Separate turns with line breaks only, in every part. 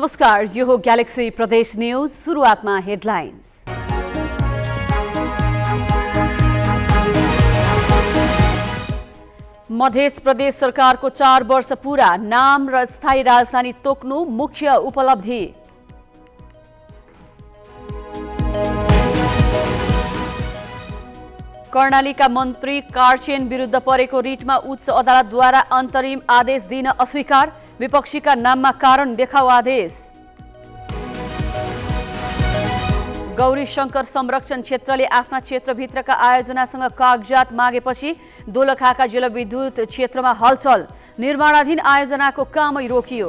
नमस्कार, यो हो ग्यालेक्सी प्रदेश न्यूज। सुरुवातमा हेडलाइन्स। मध्य प्रदेश सरकारको 4 वर्ष पूरा, नाम र स्थायी राजधानी तोक्नु मुख्य उपलब्धि। कर्णालीका मन्त्री कार्चेन विरुद्ध परेको रिटमा उच्च अदालतद्वारा अन्तरिम आदेश दिन अस्वीकार, विपक्षीका नाममा कारण देखाऊ आदेश। गौरीशंकर संरक्षण क्षेत्रले आफ्ना क्षेत्रभित्रका आयोजनासँग कागजात मागेपछि दोलखाका जलविद्युत क्षेत्रमा हलचल, निर्माणाधीन आयोजनाको कामै रोकियो।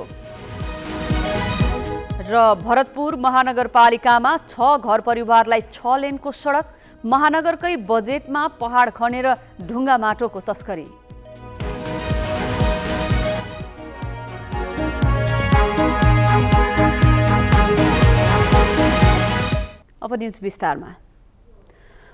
र भरतपुर महानगरपालिकामा 6 घर परिवारलाई 6 लेनको सडक, महानगरकै बजेटमा पहाड खनेर ढुङ्गा माटोको तस्करी। अब न्यूज विस्तारमा।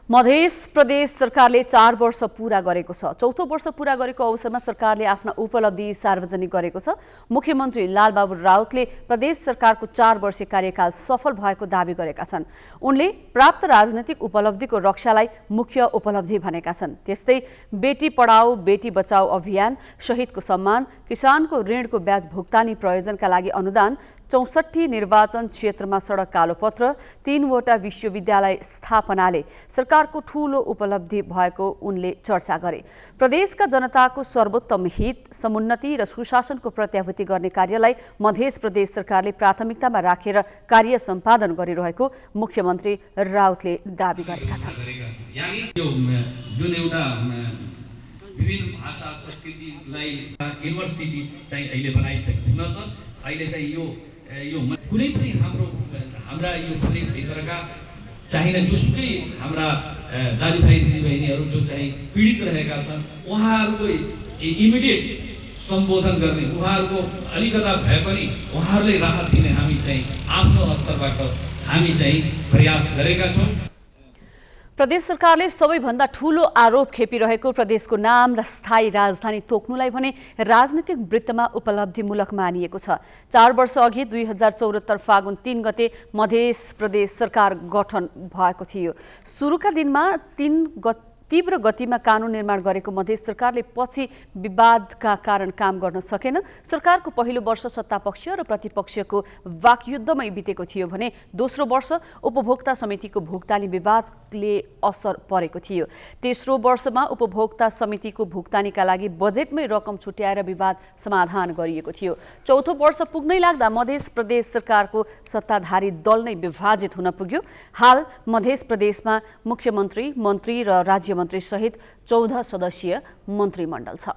मध्य प्रदेश सरकारले 4 वर्ष पूरा गरेको छ। चौथो वर्ष पूरा गरेको अवसरमा सरकारले आफ्ना उपलब्धि सार्वजनिक गरेको छ। मुख्यमन्त्री लालबाबु राउतले प्रदेश सरकारको 4 वर्षीय कार्यकाल सफल भएको दावी गरेका छन्। उनले प्राप्त राजनैतिक उपलब्धिको रक्षालाई मुख्य उपलब्धि भनेका छन्। त्यस्तै बेटी पढाऊ बेटी बचाऊ अभियान, शहीदको सम्मान, किसानको ऋणको ब्याज भुक्तानी प्रयोजनका लागि अनुदान, 64 निर्वाचन क्षेत्रमा सडक कालोपत्र, 3 वटा विश्वविद्यालय स्थापनाले सरकारको ठूलो उपलब्धि भएको उनले चर्चा गरे। प्रदेशका जनताको सर्वोत्तम हित, समुन्नति र सुशासनको प्रत्याभूति गर्ने कार्यलाई मध्य प्रदेश सरकारले प्राथमिकतामा राखेर कार्य सम्पादन गरिरहेको मुख्यमन्त्री राउतले दावी गरेका छन्।
विभिन्न भाषा संस्कृतिलाई युनिभर्सिटी चाहिँ अहिले बनाइसक्नु न त अहिले चाहिँ यो कुनै पनि हाम्रा यो प्रदेशभित्रका चाहिने जुसुकै हाम्रा दाजुभाइ दिदीबहिनीहरू जो चाहिँ पीडित रहेका छन् उहाँहरूको इमिडिएट सम्बोधन गर्ने, उहाँहरूको अलिकता भए पनि उहाँहरूलाई राहत दिने हामी चाहिँ आफ्नो स्तरबाट हामी चाहिँ प्रयास गरेका छौँ।
प्रदेश सरकारले सबैभन्दा ठूलो आरोप खेपिरहेको प्रदेशको नाम र स्थायी राजधानी तोक्नुलाई भने राजनीतिक वृत्तमा उपलब्धिमूलक मानिएको छ। 4 वर्ष अघि 2074 फागुन 3 गते मध्य प्रदेश सरकार गठन भएको थियो। सुरुका दिनमा तीव्र गतिमा कानून निर्माण गरेको मध्य सरकारले पछि विवादका कारण काम गर्न सकेन। सरकारको पहिलो वर्ष सत्तापक्ष र प्रतिपक्षको वाकयुद्धमै बितेको थियो भने दोस्रो वर्ष उपभोक्ता समितिको भुक्तानी विवादले असर परेको थियो। तेस्रो वर्षमा उपभोक्ता समितिको भुक्तानीका लागि बजेटमै रकम छुट्याएर विवाद समाधान गरिएको थियो। चौथो वर्ष पुग्नै लाग्दा मध्य प्रदेश सरकारको सत्ताधारी दल नै विभाजित हुन पुग्यो। हाल मध्य प्रदेशमा मुख्यमन्त्री, मन्त्री र राज्य मन्त्री सहित 14 सदस्यीय मन्त्रीमण्डल छ।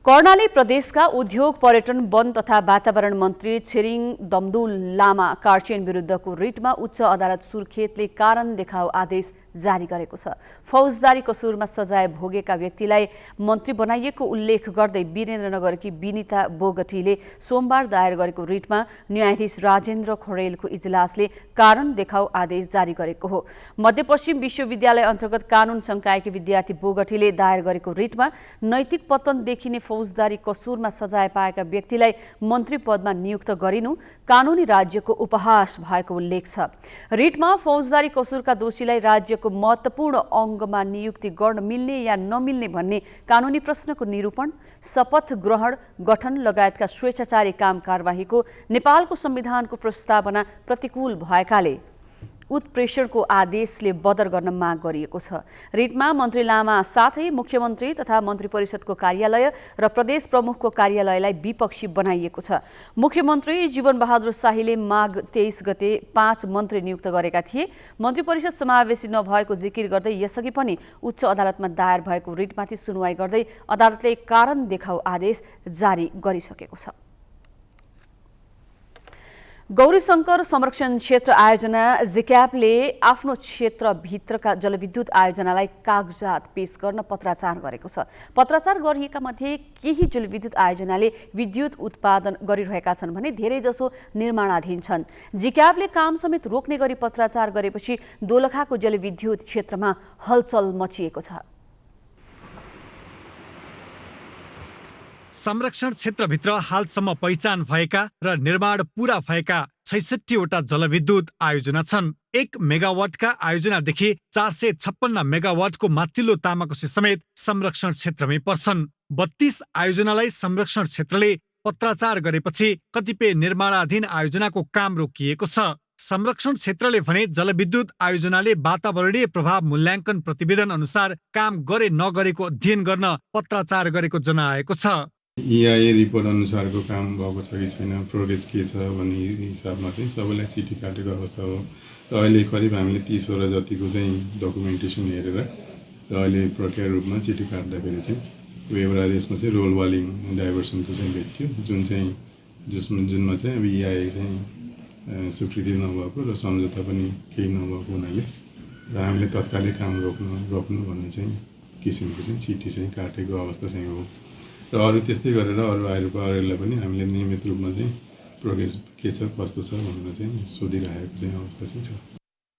कर्णाली प्रदेशका उद्योग, पर्यटन, वन तथा वातावरण मन्त्री छिरिङ दमदुल लामा कार्चेन विरुद्धको रिटमा उच्च अदालत सुर्खेतले कारण देखाऊ आदेश जारी गरेको छ। फौजदारी कसुरमा सजाय भोगेका व्यक्तिलाई मन्त्री बनाइएको उल्लेख गर्दै वीरेन्द्रनगरकी विनिता बोगटीले सोमबार दायर गरेको रिटमा न्यायाधीश राजेन्द्र खरेलको इजलासले कारण देखाऊ आदेश जारी गरेको हो। मध्यपश्चिम विश्वविद्यालय अन्तर्गत कानून संकायकी विद्यार्थी बोगटीले दायर गरेको रिटमा नैतिक पतन देखिने फौजदारी कसुरमा सजाय पाएका व्यक्तिलाई मन्त्री पदमा नियुक्त गरिनु कानूनी राज्यको उपहास भएको उल्लेख छ। रिटमा फौजदारी कसुरका दोषीलाई राज्यको महत्त्वपूर्ण अङ्गमा नियुक्ति गर्न मिल्ने या नमिल्ने भन्ने कानूनी प्रश्नको निरूपण, शपथ ग्रहण, गठन लगायतका स्वेच्छाचारी काम कारबाहीको नेपालको संविधानको प्रस्तावना प्रतिकूल भएकाले उत्प्रेषणको आदेशले बदर गर्न माग गरिएको छ। रिटमा मन्त्री लामा साथै मुख्यमन्त्री तथा मन्त्री परिषदको कार्यालय र प्रदेश प्रमुखको कार्यालयलाई विपक्षी बनाइएको छ। मुख्यमन्त्री जीवनबहादुर शाहीले माघ 23 गते 5 मन्त्री नियुक्त गरेका थिए। मन्त्री परिषद समावेशी नभएको जिकिर गर्दै यसअघि पनि उच्च अदालतमा दायर भएको रिटमाथि सुनवाई गर्दै अदालतले कारण देखाऊ आदेश जारी गरिसकेको छ। गौरीशंकर संरक्षण क्षेत्र आयोजना जिक्यापले आफ्नो क्षेत्रभित्रका जलविद्युत आयोजनालाई कागजात पेश गर्न पत्राचार गरेको छ। पत्राचार गरिएका मध्ये केही जलविद्युत आयोजनाले विद्युत उत्पादन गरिरहेका छन् भने धेरैजसो निर्माणाधीन छन्। जिक्यापले काम समेत रोक्ने गरी पत्राचार गरेपछि दोलखाको जलविद्युत क्षेत्रमा हलचल मचिएको छ।
संरक्षण क्षेत्रभित्र हालसम्म पहिचान भएका र निर्माण पूरा भएका 66वटा जलविद्युत आयोजना छन्। 1 मेगावाटका आयोजनादेखि 456 मेगावाटको माथिल्लो तामाकोशी समेत संरक्षण क्षेत्रमै पर्छन्। 32 आयोजनालाई संरक्षण क्षेत्रले पत्राचार गरेपछि कतिपय निर्माणाधीन आयोजनाको काम रोकिएको छ। संरक्षण क्षेत्रले भने जलविद्युत आयोजनाले वातावरणीय प्रभाव मूल्याङ्कन प्रतिवेदन अनुसार काम गरे नगरेको अध्ययन गर्न पत्राचार गरेको जनाएको छ।
EIA रिपोर्ट अनुसारको काम भएको छ कि छैन, प्रोग्रेस के छ भन्ने हिसाबमा चाहिँ सबैलाई चिठी काटेको अवस्था हो। र अहिले करिब हामीले 30वटा जतिको चाहिँ डकुमेन्टेसन हेरेर र अहिले प्रक्रिया रूपमा चिठी काट्दाखेरि चाहिँ एउटा यसमा चाहिँ रोल वालिङ डाइभर्सनको चाहिँ भेट्यो, जुनमा चाहिँ अब EIA चाहिँ स्वीकृति नभएको र सम्झौता पनि केही नभएको हुनाले र हामीले तत्कालै काम रोक्नु भन्ने चाहिँ किसिमको चाहिँ चिठी चाहिँ काटेको अवस्था चाहिँ हो। र अरू त्यस्तै गरेर अरूलाई पनि हामीले नियमित रूपमा चाहिँ प्रोग्रेस के छ कस्तो छ भनेर चाहिँ सोधिरहेको चाहिँ अवस्था चाहिँ छ।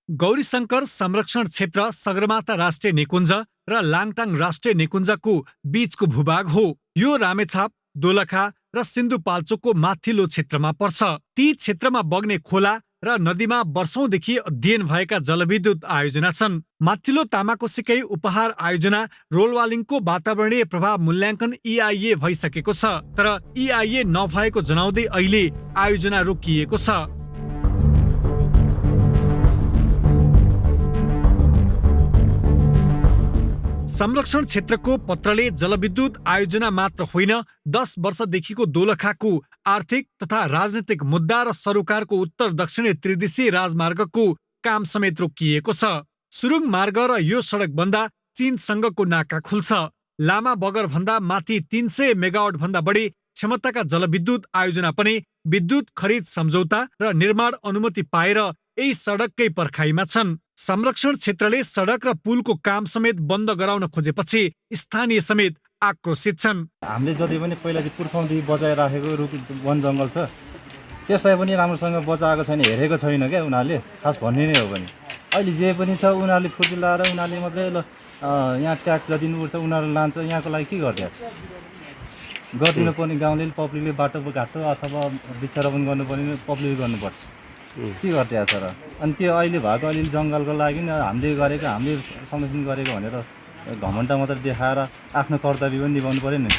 गौरीशङ्कर संरक्षण क्षेत्र सगरमाथा राष्ट्रिय निकुञ्ज र लाङटाङ राष्ट्रिय निकुञ्जको बीचको भूभाग हो। यो रामेछाप, दोलखा र सिन्धुपाल्चोकको माथिल्लो क्षेत्रमा पर्छ। ती क्षेत्रमा बग्ने खोला र नदीमा वर्षौंदेखि अध्ययन भएका जलविद्युत आयोजना छन्। माथिल्लो तामाकोशीकै उपहार आयोजना रोलवालिङको वातावरणीय प्रभाव मूल्याङ्कन EIA भइसकेको छ, तर EIA नभएको जनाउँदै अहिले आयोजना रोकिएको छ। संरक्षण क्षेत्रको पत्रले जलविद्युत आयोजना मात्र होइन, 10 वर्षदेखिको दोलखाको आर्थिक तथा राजनीतिक मुद्दा र सरोकारको उत्तर दक्षिणी त्रिदिशीय राजमार्गको काम समेत रोकिएको छ। सुरुङ मार्ग र यो सडक बन्दा चीनसँगको नाका खुल्छ। लामा बगर भन्दा माथि 300 मेगावाट भन्दा बढी क्षमताका जलविद्युत आयोजना पनि विद्युत खरिद सम्झौता र निर्माण अनुमति पाएर यही सडककै पर्खाइमा छन्। संरक्षण क्षेत्रले सडक र पुलको काम समेत बन्द गराउन खोजेपछि स्थानीय समेत आक्रोशित छन्।
हामीले जति पनि पहिला पुर्खौँदेखि बचाइराखेको रुख वन जङ्गल छ त्यसलाई पनि राम्रोसँग बचाएको छैन, हेरेको छैन क्या उनीहरूले, खास भन्ने नै हो भने। अहिले जे पनि छ उनीहरूले फुर्ती लाएर उनीहरूले मात्रै यहाँ ट्याक्स जति दिनुपर्छ उनीहरूले लान्छ। यहाँको लागि के गरिदिनु पर्ने गाउँले पब्लिकले बाटो घाटो अथवा वृक्षारोपण गर्नुपर्ने पब्लिकले गर्नुपर्छ, के गरिदिएको छ र। अनि त्यो अहिले भएको अलिअलि जङ्गलको लागि हामीले गरेको, हामीले संरक्षण गरेको भनेर घमण्ड मात्र देखाएर आफ्नो कर्तव्य पनि निभाउनु पर्यो नि।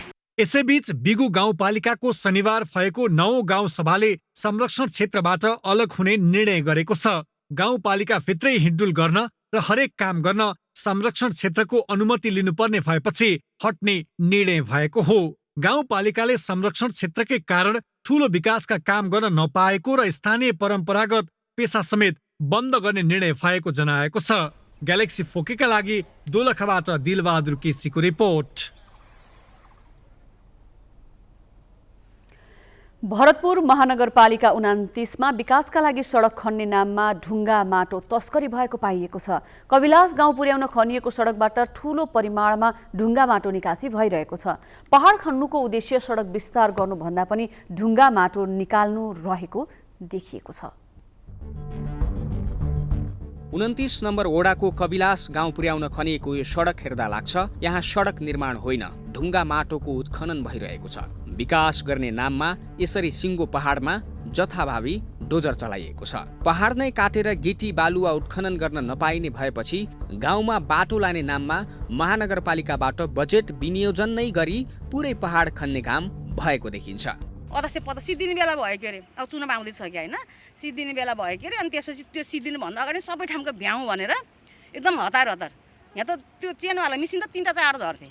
यसैबीच बिगु गाउँपालिकाको शनिबार भएको 9औं गाउँ सभाले संरक्षण क्षेत्रबाट अलग हुने निर्णय गरेको छ। गाउँपालिका भित्रै हिँडडुल गर्न र हरेक काम गर्न संरक्षण क्षेत्रको अनुमति लिनुपर्ने भएपछि हट्ने निर्णय भएको हो। गाउँपालिकाले संरक्षण क्षेत्रकै कारण ठूलो विकासका काम गर्न नपाएको र स्थानीय परम्परागत पेसा समेत बन्द गर्ने निर्णय भएको जनाएको छ। ग्यालेक्सी फोकेका लागि दोलखाबाट दिलबहादुर केसीको रिपोर्ट।
भरतपुर महानगरपालिका 29मा विकासका लागि सडक खन्ने नाममा ढुङ्गा माटो तस्करी भएको पाइएको छ। कविलास गाउँ पुर्याउन खनिएको सडकबाट ठूलो परिमाणमा ढुङ्गा माटो निकासी भइरहेको छ। पहाड खन्नुको उद्देश्य सडक विस्तार गर्नुभन्दा पनि ढुङ्गा माटो निकाल्नु रहेको देखिएको छ।
29 नम्बर वडाको कविलास गाउँ पुर्याउन खनिएको यो सडक हेर्दा लाग्छ यहाँ सडक निर्माण होइन, ढुङ्गा माटोको उत्खनन भइरहेको छ। विकास गर्ने नाममा यसरी सिङ्गो पहाडमा जथाभावी डोजर चलाइएको छ। पहाड नै काटेर गिटी बालुवा उत्खनन गर्न नपाइने भएपछि गाउँमा बाटो लाने नाममा महानगरपालिकाबाट बजेट विनियोजन नै गरी पुरै पहाड खन्ने काम भएको देखिन्छ।
अध्यक्ष पद सिद्धिने बेला भयो के अरे, अब चुनाव आउँदैछ कि होइन, सिद्धिने बेला भयो के अरे। अनि त्यसपछि त्यो सिद्धिनुभन्दा अगाडि सबै ठाउँको भ्याउँ भनेर एकदम हतार यहाँ त त्यो चेनवाला मिसिन त 3टा 4 झर्थ्यो।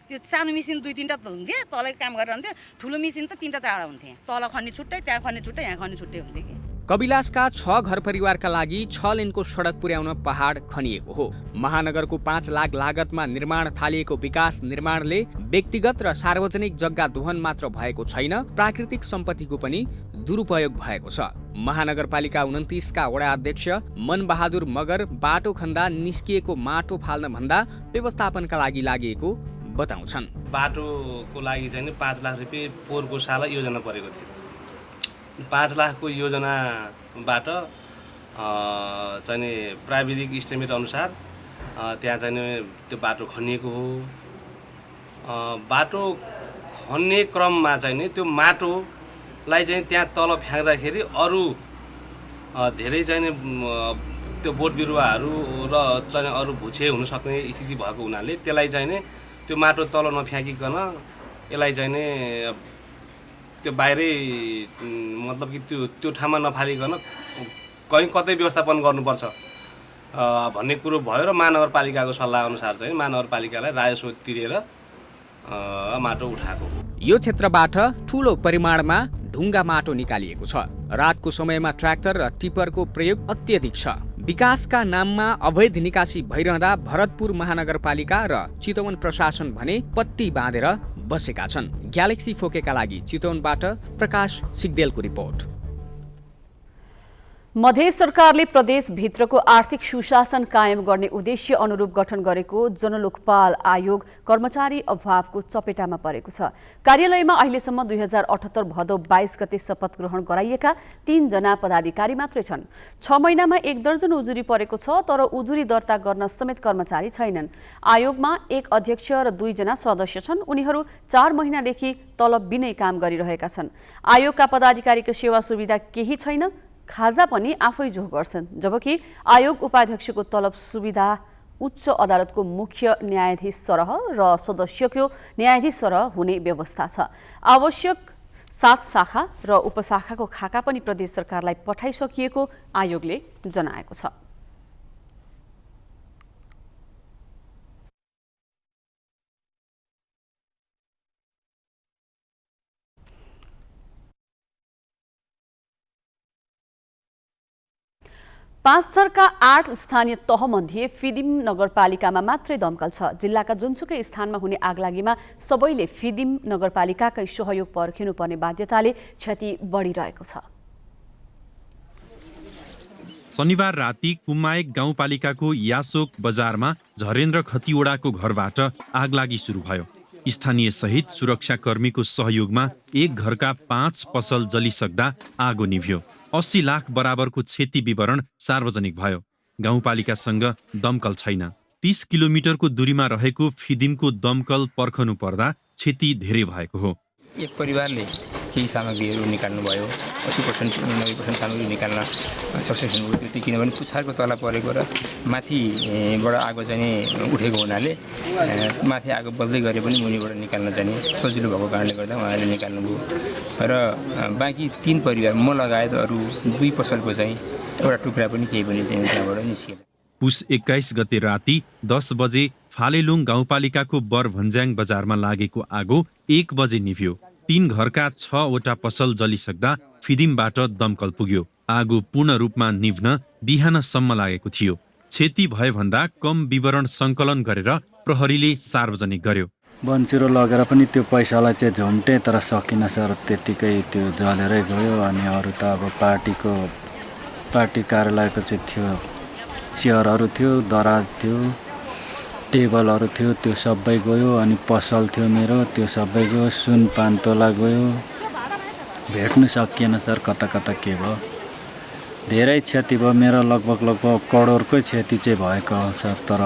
त्यो सानो मिसिन 2-3टा त हुन्थ्यो, तलै काम गरेर हुन्थ्यो। ठुलो मिसिन त 3टा 4 हुन्थ्यो। तल खन्ने छुट्टै, त्यहाँ खन्ने छुट्टै, यहाँ खन्ने छुट्टै हुन्थ्यो कि।
कविलासका 6 घर परिवारका लागि 6 लेनको सडक पुर्याउन पहाड खनिएको हो। महानगरको 5 लाख लागतमा निर्माण थालिएको विकास निर्माणले व्यक्तिगत र सार्वजनिक जग्गा दोहन मात्र भएको छैन, प्राकृतिक सम्पत्तिको पनि दुरुपयोग भएको छ। महानगरपालिका 29 का वडा अध्यक्ष मनबहादुर मगर बाटो खन्दा निस्किएको माटो फाल्न भन्दा व्यवस्थापनका लागि लागेको बताउँछन्।
बाटोको लागि चाहिँ 5 लाख रुपियाँ पोहोरको साल योजना परेको थियो। 5 लाखको योजनाबाट चाहिँ प्राविधिक इस्टिमेट अनुसार त्यहाँ चाहिँ त्यो बाटो खनिएको हो। बाटो खन्ने क्रममा चाहिँ नि त्यो माटोलाई चाहिँ त्यहाँ तल फ्याँक्दाखेरि अरू धेरै चाहिँ नि त्यो बोट बिरुवाहरू र चाहिँ अरू भुछे हुनसक्ने स्थिति भएको हुनाले त्यसलाई चाहिँ नि त्यो माटो तल नफ्याँकिकन यसलाई चाहिँ नि त्यो बाहिरै मतलब कि त्यो ठाउँमा नफालिकन कहीँ कतै व्यवस्थापन गर्नुपर्छ भन्ने कुरो भयो र महानगरपालिकाको सल्लाह अनुसार चाहिँ महानगरपालिकालाई राजस्व तिरेर माटो उठाएको।
यो क्षेत्रबाट ठूलो परिमाणमा ढुङ्गा माटो निकालिएको छ। रातको समयमा ट्र्याक्टर र टिपरको प्रयोग अत्यधिक छ। विकासका नाममा अवैध निकासी भइरहँदा भरतपुर महानगरपालिका र चितवन प्रशासन भने पट्टी बाँधेर बसेका छन्। ग्यालेक्सी फोकेका लागि चितवनबाट प्रकाश सिग्देलको रिपोर्ट।
मधेस सरकारले प्रदेशभित्रको आर्थिक सुशासन कायम गर्ने उद्देश्य अनुरूप गठन गरेको जनलोकपाल आयोग कर्मचारी अभावको चपेटामा परेको छ। कार्यालयमा अहिलेसम्म 2078 भदौ 22 गते शपथ ग्रहण गराइएका 3 जना पदाधिकारी मात्रै छन्। 6 महिनामा 1 दर्जन उजुरी परेको छ, तर उजुरी दर्ता गर्न समेत कर्मचारी छैनन्। आयोगमा 1 अध्यक्ष र 2 जना सदस्य छन्। उनीहरू 4 महिनादेखि तलब बिनै काम गरिरहेका छन्। आयोगका पदाधिकारीको सेवा सुविधा केही छैन, खाजा पनि आफै जोह गर्छन्, जबकि आयोग उपाध्यक्षको तलब सुविधा उच्च अदालतको मुख्य न्यायाधीश सरह र सदस्यको न्यायाधीश सरह हुने व्यवस्था छ। आवश्यक 7 शाखा र उपशाखाको खाका पनि प्रदेश सरकारलाई पठाइसकिएको आयोगले जनाएको छ। पाँचथरका 8 स्थानीय तहमध्ये फिदिम नगरपालिकामा मात्रै दमकल छ। जिल्लाका जुनसुकै स्थानमा हुने आगलागीमा सबैले फिदिम नगरपालिकाकै सहयोग पर्खिनुपर्ने बाध्यताले क्षति बढिरहेको छ।
शनिबार राति कुम्मायक गाउँपालिकाको यासोक बजारमा झरेन्द्र खतिवडाको घरबाट आगलागी सुरु भयो। स्थानीय सहित सुरक्षाकर्मीको सहयोगमा एक घरका 5 पसल जलिसक्दा आगो निभ्यो। 80 लाख बराबरको क्षति विवरण सार्वजनिक भयो। गाउँपालिकासँग दमकल छैन। 30 किलोमिटरको दूरीमा रहेको फिदिमको दमकल पर्खनु पर्दा क्षति धेरै भएको हो।
एक परिवारले केही सामग्रीहरू निकाल्नुभयो, 80% 90% सामग्री निकाल्न सक्सेस हुनुभयो। त्यो किनभने पुच्छरको तल परेको र माथिबाट आगो चाहिँ उठेको हुनाले माथि आगो बल्दै गरे पनि मुनिबाट निकाल्न चाहिँ सजिलो भएको कारणले गर्दा उहाँहरूले निकाल्नुभयो र बाँकी 3 परिवार म लगायत अरू 2 पसलको चाहिँ एउटा टुक्रा पनि केही पनि चाहिँ त्यहाँबाट निस्किएन।
पुस 21 गते राति 10 बजे फालेलुङ गाउँपालिकाको बरभन्ज्याङ बजारमा लागेको आगो 1 बजे निभ्यो। 3 घरका 6 वटा पसल जलिसक्दा फिदिमबाट दमकल पुग्यो। आगो पूर्ण रूपमा निभ्न बिहानसम्म लागेको थियो। क्षति भए भन्दा कम विवरण सङ्कलन गरेर प्रहरीले सार्वजनिक गर्यो।
बन्चुरो लगेर पनि त्यो पैसालाई चाहिँ झुम्टे, तर सकिन सर, त्यतिकै त्यो जलेरै गयो। अनि अरू त अब पार्टी कार्यालयको चाहिँ थियो, चेयरहरू थियो, दराज थियो, टेबलहरू थियो, त्यो सबै गयो। अनि पसल थियो मेरो, त्यो सबै गयो। सुन 5 तोला गयो। भेट्नु सकिएन सर, कता कता के भयो। धेरै क्षति भयो मेरो, लगभग करोडकै क्षति चाहिँ भएको हो सर। तर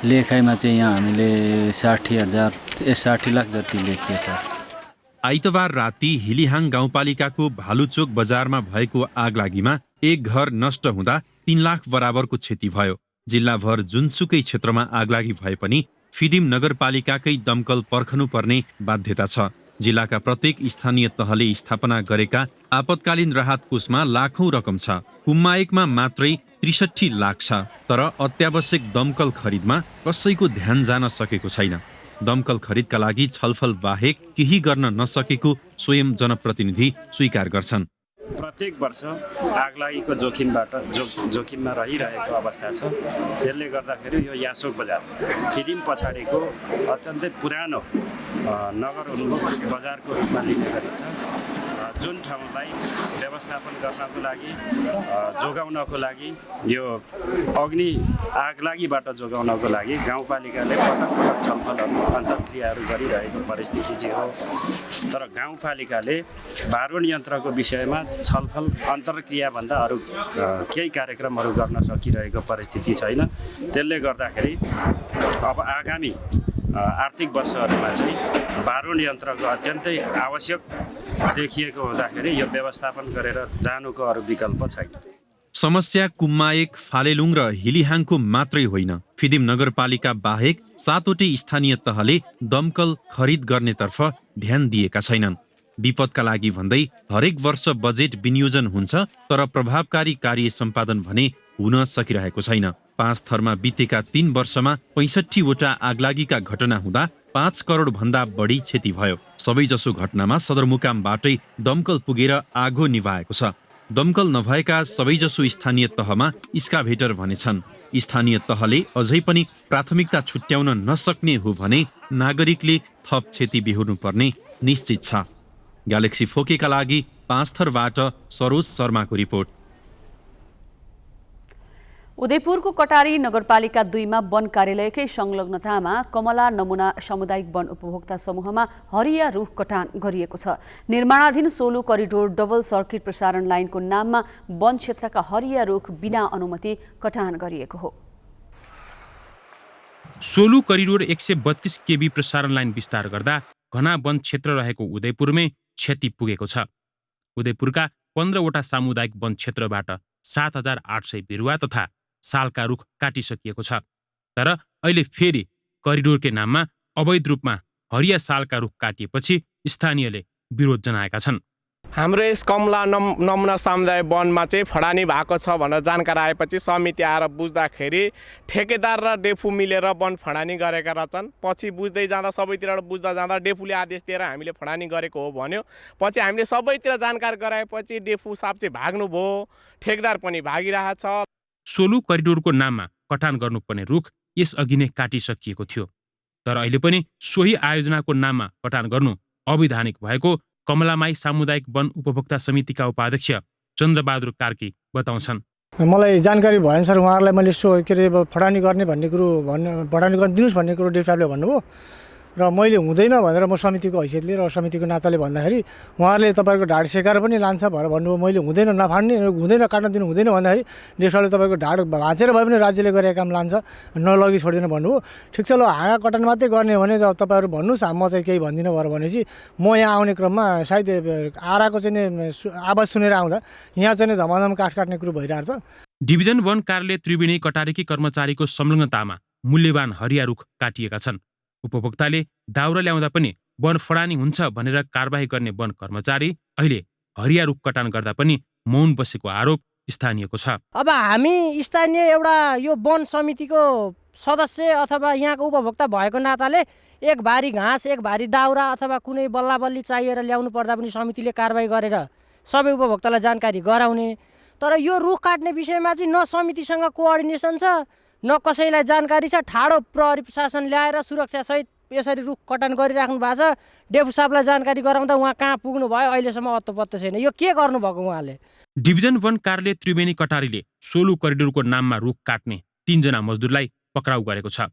लेखाइमा चाहिँ यहाँ हामीले 60 लाख जति लेखिए सर।
आइतबार राति हिलिहाङ गाउँपालिकाको भालुचोक बजारमा भएको आगलागीमा एक घर नष्ट हुँदा 3 लाख बराबरको क्षति भयो। जिल्लाभर जुनसुकै क्षेत्रमा आगलागी भए पनि फिदिम नगरपालिकाकै दमकल पर्खनुपर्ने बाध्यता छ। जिल्लाका प्रत्येक स्थानीय तहले स्थापना गरेका आपतकालीन राहत कोषमा लाखौं रकम छ। कुम्मायकमा मात्रै 63 लाख छ, तर अत्यावश्यक दमकल खरिदमा कसैको ध्यान जान सकेको छैन। दमकल खरिदका लागि छलफल बाहेक केही गर्न नसकेको स्वयं जनप्रतिनिधि स्वीकार गर्छन्।
प्रत्येक वर्ष आगलागीको जोखिममा रहिरहेको अवस्था छ। त्यसले गर्दाखेरि यो यासोक बजार फिदिम पछाडिको अत्यन्तै पुरानो नगर उन्मुख बजारको रूपमा लिने गरिन्छ। जुन ठाउँलाई व्यवस्थापन गर्नको लागि, जोगाउनको लागि, यो आगलागीबाट जोगाउनको लागि गाउँपालिकाले पटक छलफलहरू अन्तर्क्रियाहरू गरिरहेको परिस्थिति चाहिँ हो। तर गाउँपालिकाले बारुण यन्त्रको विषयमा छलफल अन्तर्क्रियाभन्दा अरू केही कार्यक्रमहरू गर्न सकिरहेको परिस्थिति छैन। त्यसले गर्दाखेरि अब आगामी आर्थिक वर्षहरूमा चाहिँ बारुण यन्त्रको अत्यन्तै आवश्यक देखिएको हुँदाखेरि यो व्यवस्थापन गरेर जानुको अरू विकल्प छैन।
समस्या कुम्मायक, फालेलुङ र हिलिहाङको मात्रै होइन। फिदिम नगरपालिका बाहेक 7वटै स्थानीय तहले दमकल खरिद गर्नेतर्फ ध्यान दिएका छैनन्। विपदका लागि भन्दै हरेक वर्ष बजेट विनियोजन हुन्छ, तर प्रभावकारी कार्य सम्पादन भने हुन सकिरहेको छैन। 5 थरमा बितेका 3 वर्षमा 65वटा आगलागीका घटना हुँदा 5 करोड भन्दा बढी क्षति भयो। सबैजसो घटनामा सदरमुकामबाटै दमकल पुगेर आगो निभाएको छ। दमकल नभएका सबैजसो स्थानीय तहमा स्काभेटर भने छन्। स्थानीय तहले अझै पनि प्राथमिकता छुट्याउन नसक्ने हो भने नागरिकले थप क्षति बिहोर्नुपर्ने निश्चित छ। ग्यालेक्सी फोकेका लागि 5 थरबाट सरोज शर्माको रिपोर्ट।
उदयपुरको कटारी नगरपालिका 2 मा वन कार्यालयकै संलग्नतामा कमला नमुना सामुदायिक वन उपभोक्ता समूहमा हरिया रुख कटान गरिएको छ। निर्माणाधीन सोलु करिडोर डबल सर्किट प्रसारण लाइनको नाममा वन क्षेत्रका हरिया रुख बिना अनुमति कटान गरिएको हो।
सोलु करिडोर 132 केबी प्रसारण लाइन विस्तार गर्दा घना वन क्षेत्र रहेको उदयपुरमै क्षति पुगेको छ। उदयपुरका 15वटा सामुदायिक वन क्षेत्रबाट 7800 बिरुवा तथा सालका रुख काटिसकिएको छ। तर अहिले फेरि करिडोरकै नाममा अवैध रूपमा हरिया सालका रुख काटिएपछि स्थानीयले विरोध जनाएका छन्।
हाम्रो यस कमला नमुना सामुदायिक वनमा चाहिँ फडानी भएको छ भनेर जानकारी आएपछि समिति आएर बुझ्दाखेरि ठेकेदार र डेफु मिलेर वन फडानी गरेका रहेछन्। पछि बुझ्दै जाँदा सबैतिर बुझ्दा जाँदा डेफुले आदेश दिएर हामीले फडानी गरेको हो भन्यो। पछि हामीले सबैतिर जानकारी गराएपछि डेफु साहब चाहिँ भाग्नुभयो, ठेकेदार पनि भागिरहेछ।
सोलु करिडोरको नाममा कटान गर्नुपर्ने रुख यसअघि नै काटिसकिएको थियो, तर अहिले पनि सोही आयोजनाको नाममा कटान गर्नु अवैधानिक भएको कमलामाई सामुदायिक वन उपभोक्ता समितिका उपाध्यक्ष चन्द्रबहादुर कार्की बताउँछन्।
मलाई जानकारी भएन सर, उहाँहरूलाई मैले फडानी गर्ने भन्ने कुरो फडानी गरिदिनुहोस् भन्ने कुरो डेफुले भन्नुभयो र मैले हुँदैन भनेर म समितिको हैसियतले र समितिको नाताले भन्दाखेरि उहाँहरूले तपाईँको ढाड सेकाएर पनि लान्छ भनेर भन्नुभयो। मैले हुँदैन नफाड्ने, हुँदैन काट्न दिनु हुँदैन भन्दाखेरि डेफुले तपाईँको ढाड भाँचेर भए पनि राज्यले गरेको काम लान्छ, नलगी छोडिदिन भन्नुभयो। ठिक छ, ल हाँगा कटान मात्रै गर्ने भने तपाईँहरू भन्नुहोस्, म चाहिँ केही भन्दिनँ भनेर भनेपछि म यहाँ आउने क्रममा सायद आराको चाहिँ आवाज सुनेर आउँदा यहाँ चाहिँ धमाधम काठ काट्ने कुरो भइरहेको छ।
डिभिजन वन कार्यालय त्रिवेणी कटारीकी कर्मचारीको संलग्नतामा मूल्यवान हरिया रुख काटिएका छन्। उपभोक्ताले दाउरा ल्याउँदा पनि वन फडानी हुन्छ भनेर कारबाही गर्ने वन कर्मचारी अहिले हरिया रुख कटान गर्दा पनि मौन बसेको आरोप स्थानीयको छ।
अब हामी स्थानीय एउटा यो वन समितिको सदस्य अथवा यहाँको उपभोक्ता भएको नाताले एक भारी घाँस, एक भारी दाउरा अथवा कुनै बल्ला बल्ली चाहिएर ल्याउनु पर्दा पनि समितिले कारबाही गरेर सबै उपभोक्तालाई जानकारी गराउने। तर यो रुख काट्ने विषयमा चाहिँ न समितिसँग कोअर्डिनेसन छ, न कसैलाई जानकारी छ। ठाडो प्रहरी प्रशासन ल्याएर सुरक्षासहित यसरी रुख कटान गरिराख्नु भएको छ। डेफु साहबलाई जानकारी गराउँदा उहाँ कहाँ पुग्नु भयो अहिलेसम्म अत्तो छैन। यो के गर्नुभएको उहाँले?
डिभिजन वन कार्यालय त्रिवेणी कटारीले सोलु करिडोरको नाममा रुख काट्ने 3 जना मजदुरलाई पक्राउ गरेको छ।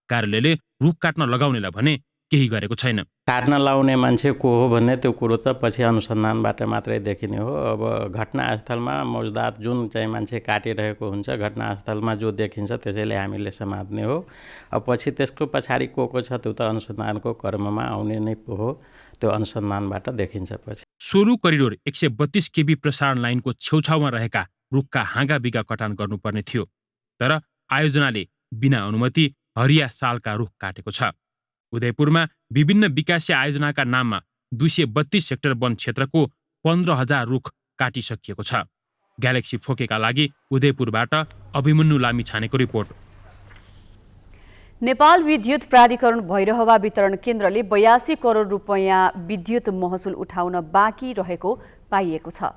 कार्यालयले रुख काट्न लगाउनेलाई भने केही गरेको छैन।
काट्न लाउने मान्छे को हो भन्ने त्यो कुरो त पछि अनुसन्धानबाट मात्रै देखिने हो। अब घटनास्थलमा मौजदात जुन चाहिँ मान्छे काटिरहेको हुन्छ, घटनास्थलमा जो देखिन्छ त्यसैले हामीले समात्ने हो। अब पछि त्यसको पछाडि को छ त्यो त अनुसन्धानको क्रममा आउने नै हो, त्यो अनुसन्धानबाट देखिन्छ पछि।
सोलु करिडोर 132 केबी प्रसारण लाइनको छेउछाउमा रहेका रुखका हाँगा बिगा कटान गर्नुपर्ने थियो, तर आयोजनाले बिना अनुमति हरिया सालका रुख काटेको छ। उदयपुरमा विभिन्न विकासीय आयोजनाका नाममा 232 हेक्टर वन क्षेत्रको 15,000 रुख काटिसकिएको छ। ग्यालेक्सी फोकेका लागि उदयपुरबाट अभिमन्यु लामिछानेको रिपोर्ट।
नेपाल विद्युत प्राधिकरण भैरहवा वितरण केन्द्रले 82 करोड रुपैयाँ विद्युत महसुल उठाउन बाँकी रहेको पाइएको छ।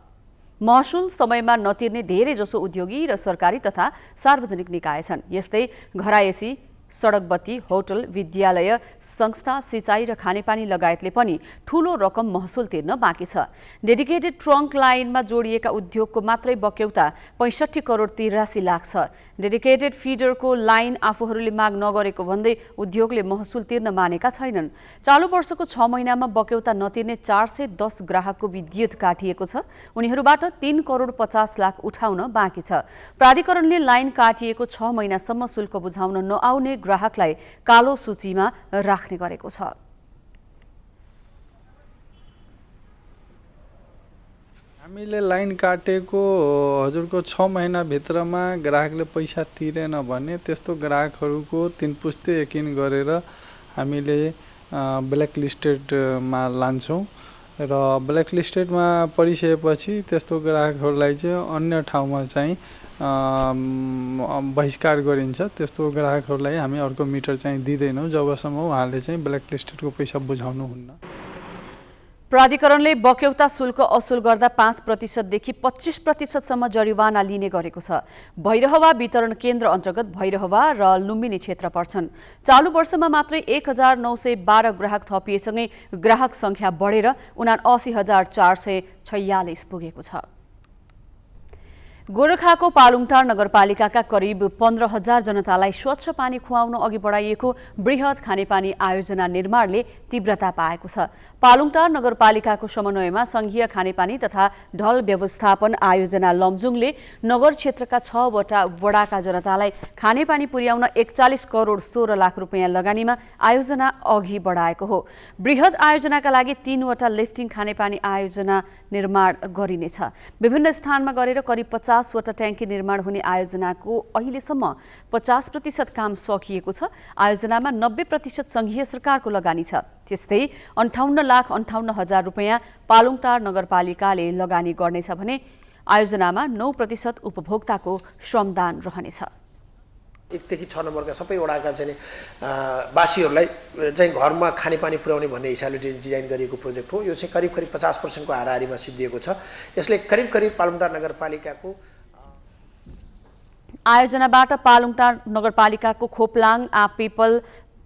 महसुल समयमा नतिर्ने धेरैजसो उद्योगी र सरकारी तथा सार्वजनिक निकाय छन्। यस्तै घरायसी, सडक बत्ती, होटल, विद्यालय, संस्था, सिँचाइ र खानेपानी लगायतले पनि ठूलो रकम महसुल तिर्न बाँकी छ। डेडिकेटेड ट्रङ्क लाइनमा जोडिएका उद्योगको मात्रै बक्यौता 65 करोड 83 लाख छ। डेडिकेटेड फिडरको लाइन आफूहरूले माग नगरेको भन्दै उद्योगले महसुल तिर्न मानेका छैनन्। चालु वर्षको 6 महिनामा बक्यौता नतिर्ने 410 ग्राहकको विद्युत काटिएको छ। उनीहरूबाट 3 करोड 50 लाख उठाउन बाँकी छ। प्राधिकरणले लाइन काटिएको 6 महिनासम्म शुल्क बुझाउन नआउने ग्राहकलाई कालो सूचीमा राख्ने गरेको छ।
हामीले लाइन काटेको हजुरको 6 महिनाभित्रमा ग्राहकले पैसा तिरेन भने त्यस्तो ग्राहकहरूको 3 पुस्ते यकिन गरेर हामीले ब्ल्याक लिस्टेडमा लान्छौँ र ब्ल्याक लिस्टेडमा परिसकेपछि त्यस्तो ग्राहकहरूलाई चाहिँ अन्य ठाउँमा चाहिँ बहिष्कार गरिन्छ। त्यस्तो ग्राहकहरूलाई हामी अर्को मिटर चाहिँ दिँदैनौँ जबसम्म उहाँले चाहिँ ब्ल्याक लिस्टेडको पैसा बुझाउनुहुन्न।
प्राधिकरणले बक्यौता शुल्क असुल गर्दा 5% देखि 25% जरिवाना लिने गरेको छ। भैरहवा वितरण केन्द्र अन्तर्गत भैरहवा र लुम्बिनी क्षेत्र पर्छन्। चालु वर्षमा मात्रै 1912 ग्राहक थपिएसँगै ग्राहक संख्या बढेर 79,446 पुगेको छ। गोरखाको पालुङटार नगरपालिकाका करिब 15,000 जनतालाई स्वच्छ पानी खुवाउन अघि बढाइएको बृहत खानेपानी आयोजना निर्माणले तीव्रता पाएको छ। पालुङटार नगरपालिकाको समन्वयमा संघीय खानेपानी तथा ढल व्यवस्थापन आयोजना लमजुङले नगर क्षेत्रका 6 वटा वडाका जनतालाई खानेपानी पुर्याउन 41 करोड 16 लाख रुपियाँ लगानीमा आयोजना अघि बढाएको हो। बृहत आयोजनाका लागि 3 वटा लिफ्टिङ खानेपानी आयोजना निर्माण गरिनेछ। विभिन्न स्थानमा गरेर करिब 50 वटा ट्याङ्की निर्माण हुने आयोजनाको अहिलेसम्म 50% काम सकिएको छ। आयोजनामा 90% संघीय सरकारको लगानी छ। त्यस्तै 58,58,000 रुपियाँ पालुङटार नगरपालिकाले लगानी गर्नेछ भने आयोजनामा 9% उपभोक्ताको श्रमदान रहनेछ।
1 देखि 6 नम्बरका सबै वडाका चाहिँ वासीहरूलाई चाहिँ घरमा खानेपानी पुर्याउने भन्ने हिसाबले डिजाइन गरिएको प्रोजेक्ट हो। यो चाहिँ करिब 50% को हाराहारीमा सिद्धिएको छ। यसले करिब पालुङटार नगरपालिकाको
आयोजनाबाट पालुङटार नगरपालिकाको खोप्लाङ, आपिपल,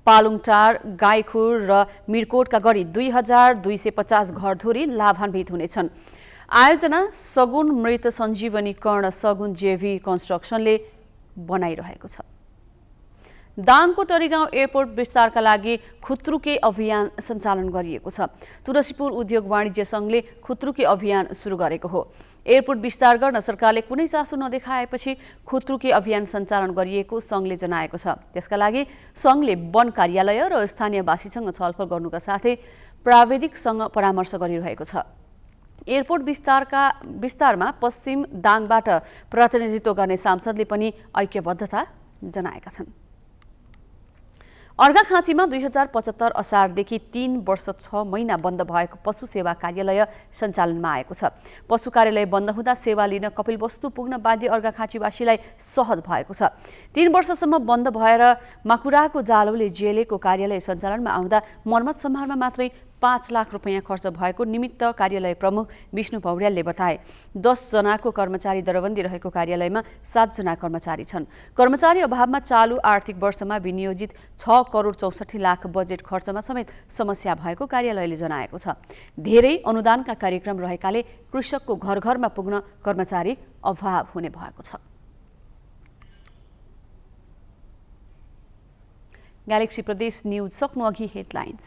पालुङटार, गाईखुर र मिरकोटका गरी 2,250 घरधुरी लाभान्वित हुनेछन्। आयोजना सगुन मृत सञ्जीवनी कर्ण सगुन जेभी कन्स्ट्रक्सनले बनाइरहेको छ। दाङको टरीगाउँ एयरपोर्ट विस्तारका लागि खुत्रुके अभियान सञ्चालन गरिएको छ। तुलसीपुर उद्योग वाणिज्य संघले खुत्रुके अभियान सुरु गरेको हो। एयरपोर्ट विस्तार गर्न सरकारले कुनै चासो नदेखाएपछि खुत्रुके अभियान सञ्चालन गरिएको संघले जनाएको छ। त्यसका लागि संघले वन कार्यालय र स्थानीयवासीसँग छलफल गर्नुका साथै प्राविधिकसँग परामर्श गरिरहेको छ। एयरपोर्ट विस्तारमा पश्चिम दाङबाट प्रतिनिधित्व गर्ने सांसदले पनि ऐक्यबद्धता जनाएका छन्। अर्घाखाँचीमा 2075 असारदेखि 3 वर्ष 6 महिना बन्द भएको पशु सेवा कार्यालय सञ्चालनमा आएको छ। पशु कार्यालय बन्द हुँदा सेवा लिन कपिलवस्तु पुग्न बाध्य अर्घाखाँचीवासीलाई सहज भएको छ। 3 वर्षसम्म बन्द भएर माकुराको जालौले जेलेको कार्यालय सञ्चालनमा आउँदा मर्मत सम्हारमा मात्रै 5 लाख रुपियाँ खर्च भएको निमित्त कार्यालय प्रमुख विष्णु पौड्यालले बताए। 10 जनाको कर्मचारी दरबन्दी रहेको कार्यालयमा 7 जना कर्मचारी छन्। कर्मचारी अभावमा चालु आर्थिक वर्षमा विनियोजित 6 करोड 64 लाख बजेट खर्चमा समेत समस्या भएको कार्यालयले जनाएको छ। धेरै अनुदानका कार्यक्रम रहेकाले कृषकको घर घरमा पुग्न कर्मचारी अभाव हुने भएको छ। ग्यालेक्सी प्रदेश न्यूज सक्नु अघि हेडलाइन्स।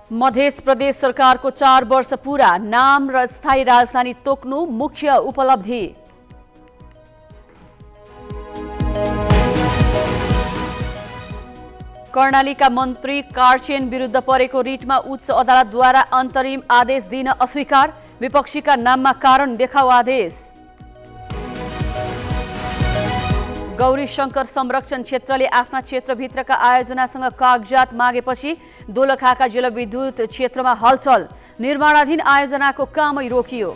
मध्य प्रदेश सरकारको 4 वर्ष पूरा, नाम र स्थायी राजधानी तोक्नु मुख्य उपलब्धि। कर्णालीका मन्त्री कार्चेन विरुद्ध परेको रिटमा उच्च अदालतद्वारा अन्तरिम आदेश दिन अस्वीकार, विपक्षीका नाममा कारण देखाऊ आदेश। गौरीशंकर संरक्षण क्षेत्रले आफ्ना क्षेत्रभित्रका आयोजनासँग कागजात मागेपछि दोलखाका जलविद्युत क्षेत्रमा हलचल, निर्माणाधीन आयोजनाको कामै रोकियो।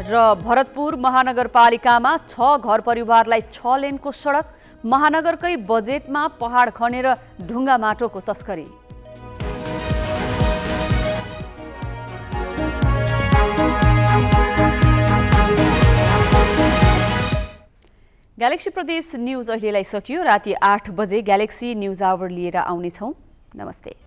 र भरतपुर महानगरपालिकामा 6 घर परिवारलाई 6 लेनको सडक, महानगरकै बजेटमा पहाड खनेर ढुङ्गा माटोको तस्करी। ग्यालेक्सी प्रदेश न्यूज अहिलेलाई सकियो। राति 8 बजे ग्यालेक्सी न्यूज आवर लिएर आउनेछौँ। नमस्ते।